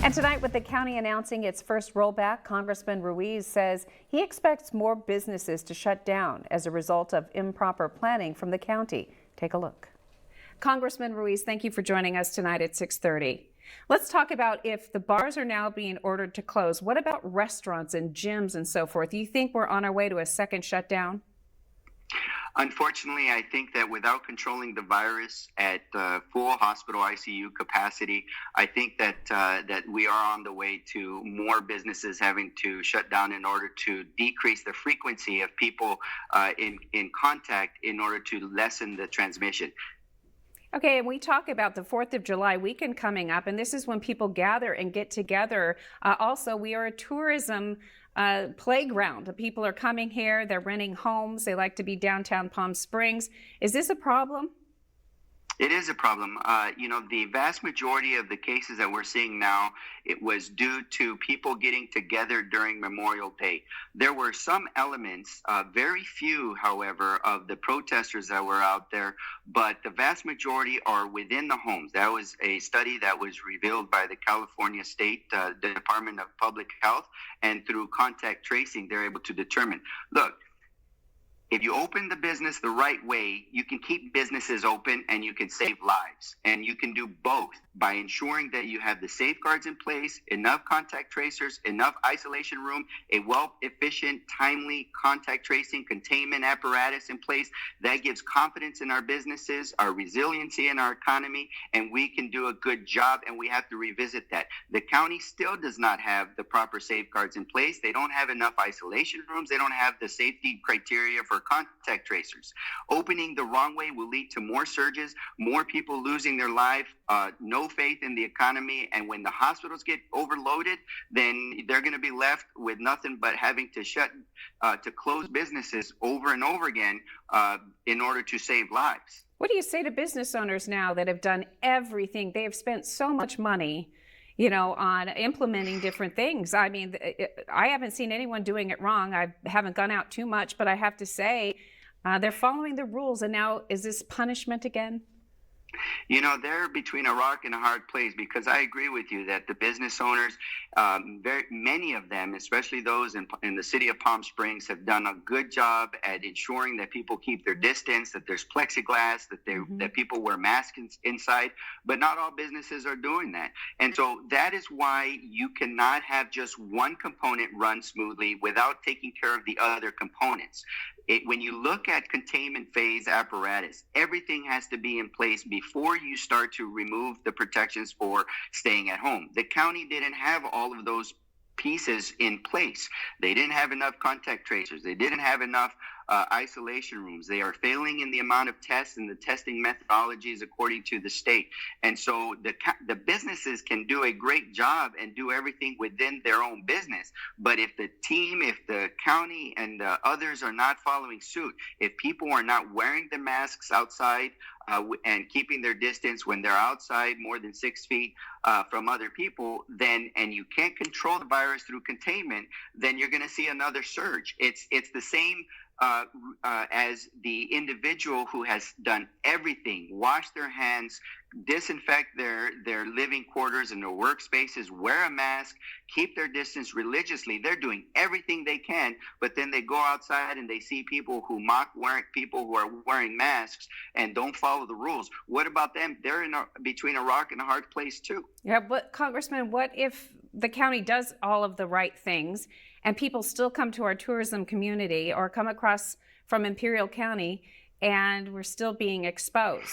And tonight, with the county announcing its first rollback, Congressman Ruiz says he expects more businesses to shut down as a result of improper planning from the county. Take a look. Congressman Ruiz, thank you for joining us tonight at 6:30. Let's talk about if the bars are now being ordered to close. What about restaurants and gyms and so forth? Do you think we're on our way to a second shutdown? Unfortunately, I think that without controlling the virus at full hospital ICU capacity, I think that we are on the way to more businesses having to shut down in order to decrease the frequency of people in contact in order to lessen the transmission. Okay, and we talk about the 4th of July weekend coming up, and this is when people gather and get together. Also, we are a tourism playground. People are coming here, they're renting homes, they like to be downtown Palm Springs. Is this a problem? It is a problem. The vast majority of the cases that we're seeing now, it was due to people getting together during Memorial Day. There were some elements, very few, however, of the protesters that were out there, but the vast majority are within the homes. That was a study that was revealed by the California State Department of Public Health, and through contact tracing, they're able to determine, look, if you open the business the right way, you can keep businesses open and you can save lives. And you can do both by ensuring that you have the safeguards in place, enough contact tracers, enough isolation room, a efficient, timely contact tracing containment apparatus in place. That gives confidence in our businesses, our resiliency in our economy, and we can do a good job, and we have to revisit that. The county still does not have the proper safeguards in place. They don't have enough isolation rooms. They don't have the safety criteria for contact tracers. Opening the wrong way will lead to more surges, more people losing their life, no faith in the economy, and when the hospitals get overloaded, then they're going to be left with nothing but having to close businesses over and over again in order to save lives. What do you say to business owners now that have done everything? They have spent so much money, on implementing different things. I mean, I haven't seen anyone doing it wrong. I haven't gone out too much, but I have to say they're following the rules. And now, is this punishment again? They're between a rock and a hard place, because I agree with you that the business owners, many of them, especially those in the city of Palm Springs, have done a good job at ensuring that people keep their distance, that there's plexiglass, that people wear masks inside, but not all businesses are doing that. And so that is why you cannot have just one component run smoothly without taking care of the other components. When you look at containment phase apparatus, everything has to be in place before you start to remove the protections for staying at home. The county didn't have all of those pieces in place. They didn't have enough contact tracers. They didn't have enough isolation rooms. They are failing in the amount of tests and the testing methodologies according to the state. And so the businesses can do a great job and do everything within their own business. But if the team, if the county and the others are not following suit, if people are not wearing the masks outside and keeping their distance when they're outside more than 6 feet from other people, and you can't control the virus through containment, then you're going to see another surge. It's the same as the individual who has done everything, wash their hands, disinfect their living quarters and their workspaces, wear a mask, keep their distance religiously. They're doing everything they can, but then they go outside and they see people who mock people who are wearing masks and don't follow the rules. What about them? They're between a rock and a hard place too. Yeah, but Congressman, what if the county does all of the right things and people still come to our tourism community or come across from Imperial County and we're still being exposed?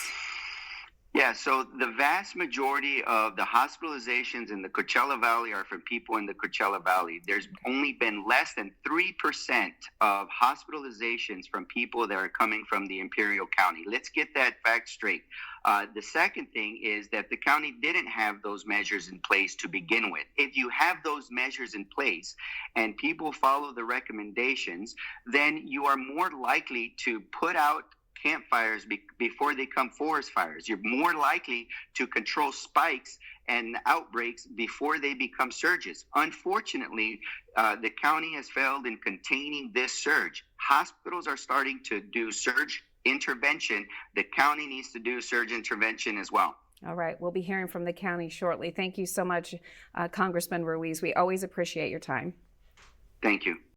Yeah, so the vast majority of the hospitalizations in the Coachella Valley are from people in the Coachella Valley. There's only been less than 3% of hospitalizations from people that are coming from the Imperial County. Let's get that fact straight. The second thing is that the county didn't have those measures in place to begin with. If you have those measures in place and people follow the recommendations, then you are more likely to put out campfires before they come forest fires. You're more likely to control spikes and outbreaks before they become surges. Unfortunately, the county has failed in containing this surge. Hospitals are starting to do surge intervention. The county needs to do surge intervention as well. All right, we'll be hearing from the county shortly. Thank you so much, Congressman Ruiz. We always appreciate your time. Thank you.